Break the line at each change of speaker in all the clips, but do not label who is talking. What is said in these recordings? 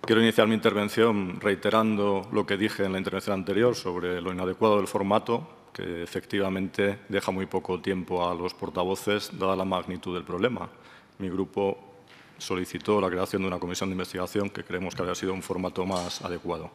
Quiero iniciar mi intervención reiterando lo que dije en la intervención anterior sobre lo inadecuado del formato, que efectivamente deja muy poco tiempo a los portavoces, dada la magnitud del problema. Mi grupo solicitó la creación de una comisión de investigación que creemos que habría sido un formato más adecuado.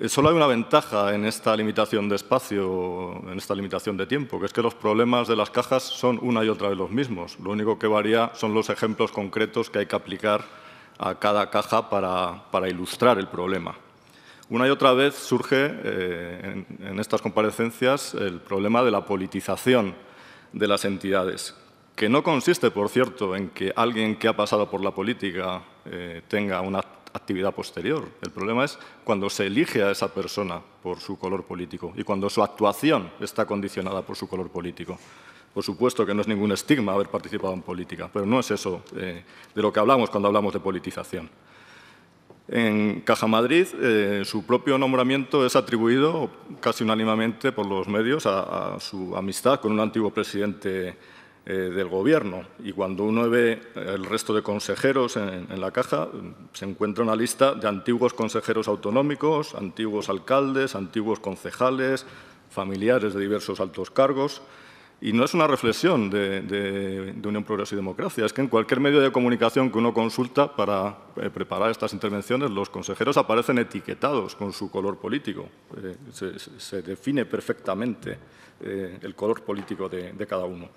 Solo hay una ventaja en esta limitación de espacio, en esta limitación de tiempo, que es que los problemas de las cajas son una y otra vez los mismos. Lo único que varía son los ejemplos concretos que hay que aplicar a cada caja para ilustrar el problema. Una y otra vez surge en estas comparecencias el problema de la politización de las entidades, que no consiste, por cierto, en que alguien que ha pasado por la política tenga una actividad posterior. El problema es cuando se elige a esa persona por su color político y cuando su actuación está condicionada por su color político. Por supuesto que no es ningún estigma haber participado en política, pero no es eso de lo que hablamos cuando hablamos de politización. En Caja Madrid, su propio nombramiento es atribuido casi unánimemente por los medios a su amistad con un antiguo presidente del Gobierno. Y cuando uno ve el resto de consejeros en la Caja, se encuentra una lista de antiguos consejeros autonómicos, antiguos alcaldes, antiguos concejales, familiares de diversos altos cargos. Y no es una reflexión de Unión, Progreso y Democracia, es que en cualquier medio de comunicación que uno consulta para preparar estas intervenciones, los consejeros aparecen etiquetados con su color político. Se define perfectamente el color político de cada uno.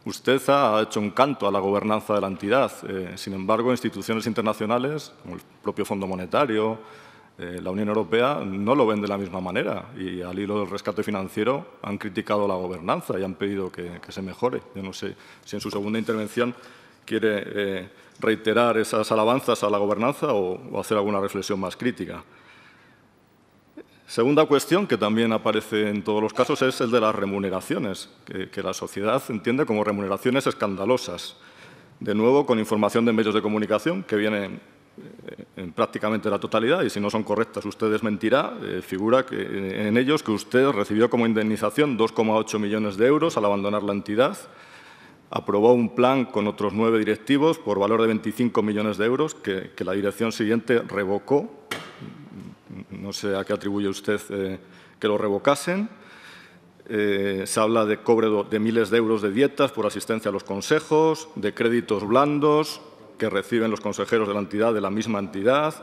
Usted ha hecho un canto a la gobernanza de la entidad. Sin embargo, instituciones internacionales, como el propio Fondo Monetario, la Unión Europea, no lo ven de la misma manera y al hilo del rescate financiero han criticado la gobernanza y han pedido que se mejore. Yo no sé si en su segunda intervención quiere reiterar esas alabanzas a la gobernanza o hacer alguna reflexión más crítica. Segunda cuestión, que también aparece en todos los casos, es el de las remuneraciones, que la sociedad entiende como remuneraciones escandalosas. De nuevo, con información de medios de comunicación que vienen en prácticamente la totalidad, y si no son correctas usted desmentirá, figura en ellos que usted recibió como indemnización 2,8 millones de euros al abandonar la entidad, aprobó un plan con otros 9 directivos por valor de 25 millones de euros que la dirección siguiente revocó. No sé a qué atribuye usted que lo revocasen. Se habla de cobro de miles de euros de dietas por asistencia a los consejos, de créditos blandos que reciben los consejeros de la entidad de la misma entidad,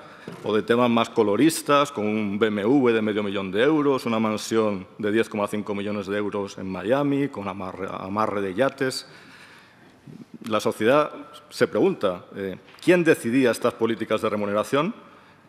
o de temas más coloristas, con un BMW de $500.000 de euros, una mansión de 10,5 millones de euros en Miami, con amarre de yates. La sociedad se pregunta, ¿quién decidía estas políticas de remuneración?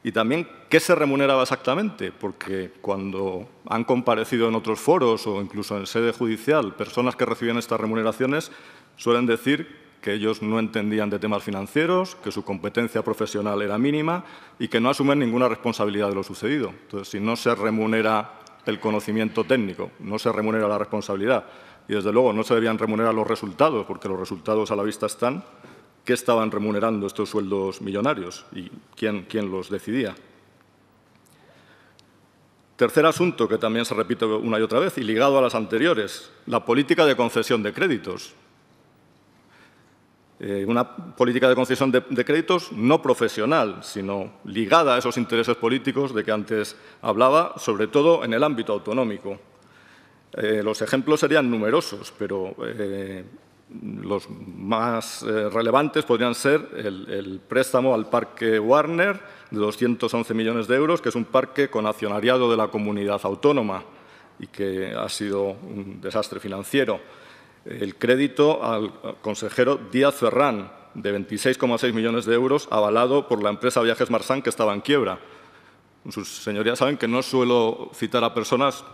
Y también, ¿qué se remuneraba exactamente? Porque cuando han comparecido en otros foros o incluso en sede judicial personas que reciben estas remuneraciones, suelen decir que ellos no entendían de temas financieros, que su competencia profesional era mínima y que no asumen ninguna responsabilidad de lo sucedido. Entonces, si no se remunera el conocimiento técnico, no se remunera la responsabilidad y, desde luego, no se debían remunerar los resultados, porque los resultados a la vista están, ¿qué estaban remunerando estos sueldos millonarios y quién los decidía? Tercer asunto, que también se repite una y otra vez y ligado a las anteriores, la política de concesión de créditos. Una política de concesión de créditos no profesional, sino ligada a esos intereses políticos de que antes hablaba, sobre todo en el ámbito autonómico. Los ejemplos serían numerosos, pero los más relevantes podrían ser el préstamo al Parque Warner de 211 millones de euros, que es un parque con accionariado de la comunidad autónoma y que ha sido un desastre financiero. El crédito al consejero Díaz Ferrán, de 26,6 millones de euros, avalado por la empresa Viajes Marsán, que estaba en quiebra. Sus señorías saben que no suelo citar a personas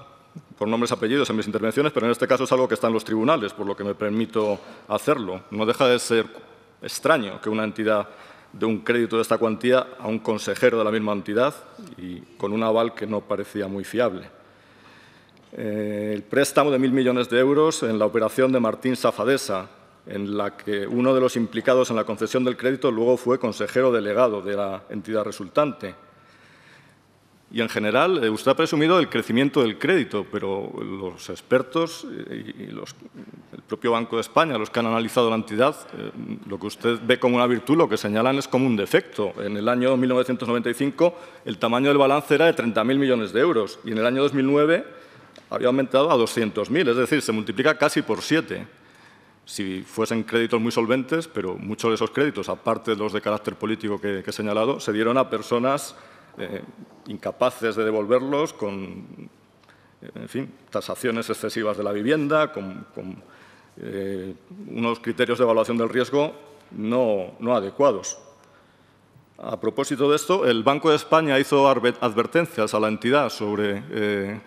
por nombres y apellidos en mis intervenciones, pero en este caso es algo que está en los tribunales, por lo que me permito hacerlo. No deja de ser extraño que una entidad dé un crédito de esta cuantía a un consejero de la misma entidad y con un aval que no parecía muy fiable. El préstamo de 1.000 millones de euros en la operación de Martín Safadesa, en la que uno de los implicados en la concesión del crédito luego fue consejero delegado de la entidad resultante. Y, en general, usted ha presumido el crecimiento del crédito, pero los expertos y el propio Banco de España, los que han analizado la entidad, lo que usted ve como una virtud, lo que señalan es como un defecto. En el año 1995, el tamaño del balance era de 30.000 millones de euros y en el año 2009 había aumentado a 200.000, es decir, se multiplica casi por 7. Si fuesen créditos muy solventes, pero muchos de esos créditos, aparte de los de carácter político que he señalado, se dieron a personas incapaces de devolverlos, con, en fin, tasaciones excesivas de la vivienda, con unos criterios de evaluación del riesgo no adecuados. A propósito de esto, el Banco de España hizo advertencias a la entidad sobre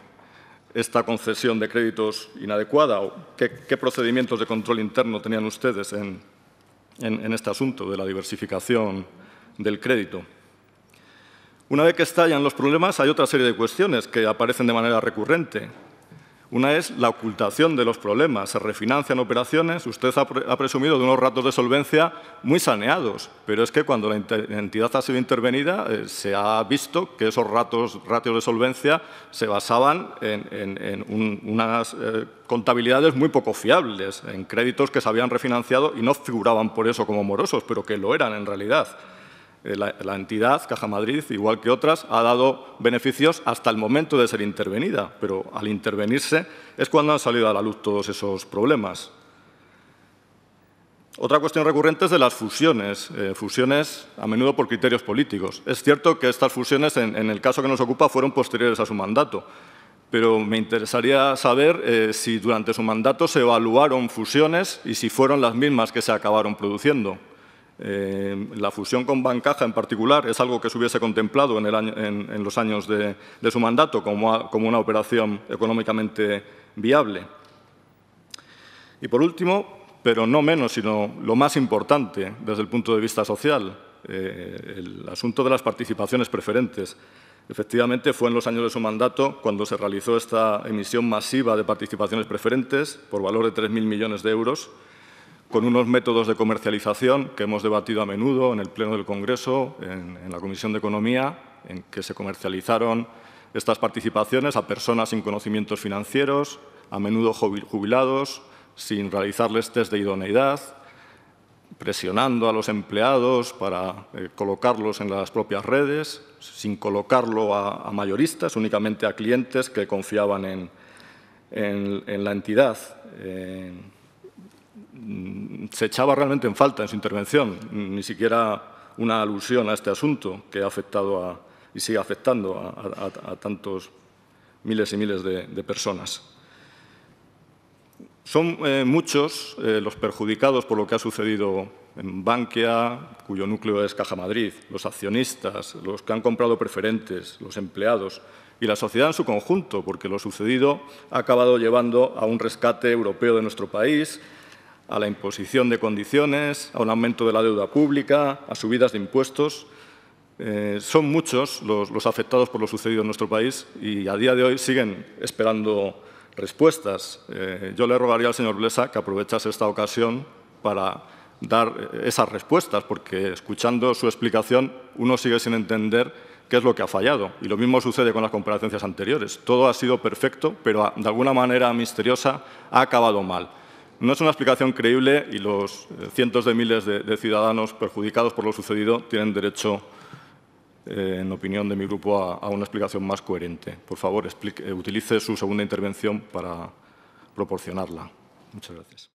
esta concesión de créditos inadecuada o qué procedimientos de control interno tenían ustedes en este asunto de la diversificación del crédito. Una vez que estallan los problemas, hay otra serie de cuestiones que aparecen de manera recurrente. Una es la ocultación de los problemas. Se refinancian operaciones. Usted ha presumido de unos ratios de solvencia muy saneados, pero es que cuando la entidad ha sido intervenida se ha visto que esos ratios de solvencia se basaban en unas contabilidades muy poco fiables, en créditos que se habían refinanciado y no figuraban por eso como morosos, pero que lo eran en realidad. La entidad, Caja Madrid, igual que otras, ha dado beneficios hasta el momento de ser intervenida, pero al intervenirse es cuando han salido a la luz todos esos problemas. Otra cuestión recurrente es de las fusiones, fusiones a menudo por criterios políticos. Es cierto que estas fusiones, en el caso que nos ocupa, fueron posteriores a su mandato, pero me interesaría saber si durante su mandato se evaluaron fusiones y si fueron las mismas que se acabaron produciendo. La fusión con Bancaja, en particular, es algo que se hubiese contemplado en los años de su mandato como una operación económicamente viable. Y, por último, pero no menos, sino lo más importante desde el punto de vista social, el asunto de las participaciones preferentes. Efectivamente, fue en los años de su mandato cuando se realizó esta emisión masiva de participaciones preferentes por valor de 3.000 millones de euros, con unos métodos de comercialización que hemos debatido a menudo en el Pleno del Congreso, en la Comisión de Economía, en que se comercializaron estas participaciones a personas sin conocimientos financieros, a menudo jubilados, sin realizarles test de idoneidad, presionando a los empleados para colocarlos en las propias redes, sin colocarlo a mayoristas, únicamente a clientes que confiaban en la entidad. Se echaba realmente en falta en su intervención, ni siquiera una alusión a este asunto que ha afectado y sigue afectando a tantos miles y miles de personas. Son muchos los perjudicados por lo que ha sucedido en Bankia, cuyo núcleo es Caja Madrid, los accionistas, los que han comprado preferentes, los empleados y la sociedad en su conjunto, porque lo sucedido ha acabado llevando a un rescate europeo de nuestro país, a la imposición de condiciones, a un aumento de la deuda pública, a subidas de impuestos. Son muchos los afectados por lo sucedido en nuestro país y a día de hoy siguen esperando respuestas. Yo le rogaría al señor Blesa que aprovechase esta ocasión para dar esas respuestas, porque escuchando su explicación uno sigue sin entender qué es lo que ha fallado. Y lo mismo sucede con las comparecencias anteriores. Todo ha sido perfecto, pero de alguna manera misteriosa ha acabado mal. No es una explicación creíble y los cientos de miles de ciudadanos perjudicados por lo sucedido tienen derecho, en opinión de mi grupo, a una explicación más coherente. Por favor, utilice su segunda intervención para proporcionarla. Muchas gracias.